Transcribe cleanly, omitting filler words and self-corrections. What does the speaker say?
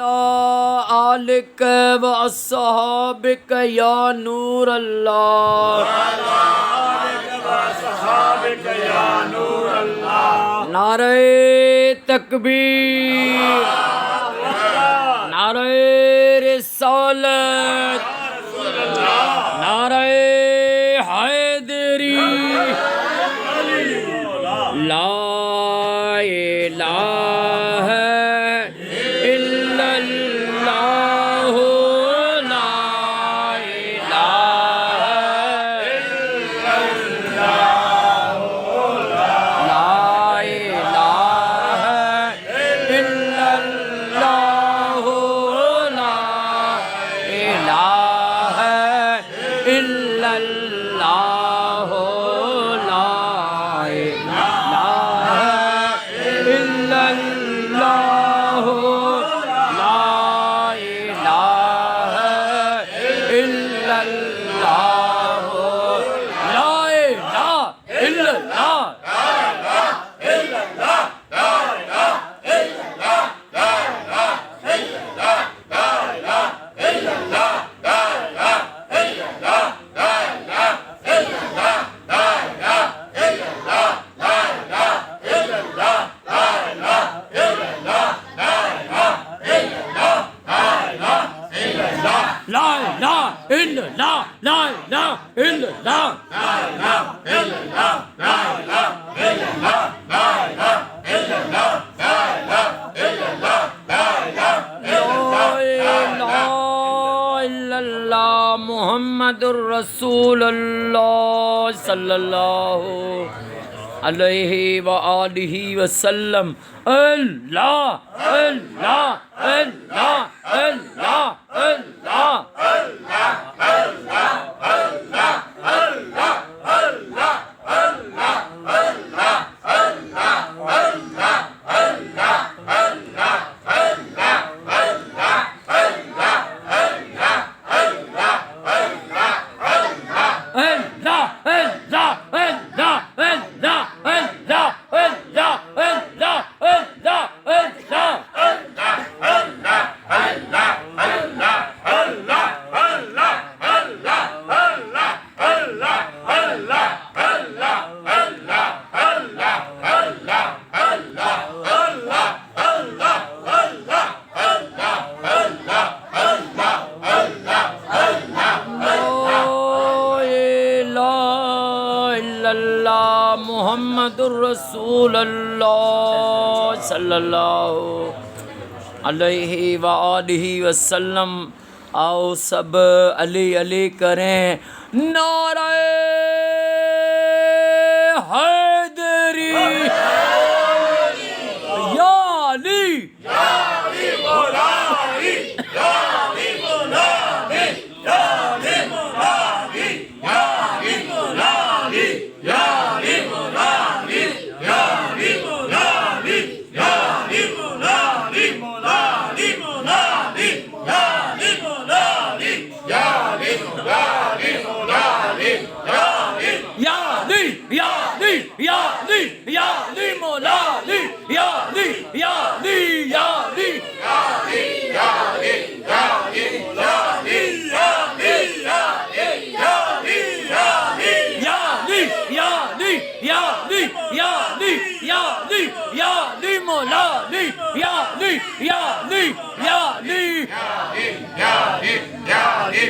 आलिक व अस्हाबिक या नूर अल्लाह। नारे तकबीर, नारे रिसालत, नारे हैदरी, ला इलाहा इल्लल्लाह, ला इलाहा इल्लल्लाह, ला इलाहा इल्लल्लाह, ला इलाहा इल्लल्लाह, ला मुहम्मदुर रसूलुल्लाह सल्लल्लाहु अलैहि व आलिहि वसल्लम। अल्लाह अल्लाह अल्लाह अल्लाह अल्लाह मुहम्मदुर रसूलुल्लाह सल्लल्लाहु अलैहि व आलिहि वसल्लम। आओ सब अली अली करें, नारे हैदरी, या अली मुलाही, या अली मुलाही, या अली मुलाही, या अली मुलाही, या अली मुलाही, या अली मुलाही, या अली मुलाही, मुलाही मुलाही, या अली मुलाही, या अली मुलाही, मुलाही, या अली या अली या अली या अली या अली मौलाली या अली या अली या अली या अली, या अली, या अली, या अली, या अली, या अली, या अली, या अली, या अली या अली या अली या अली या अली मौलाली या अली या अली या अली या अली, या अली, या अली,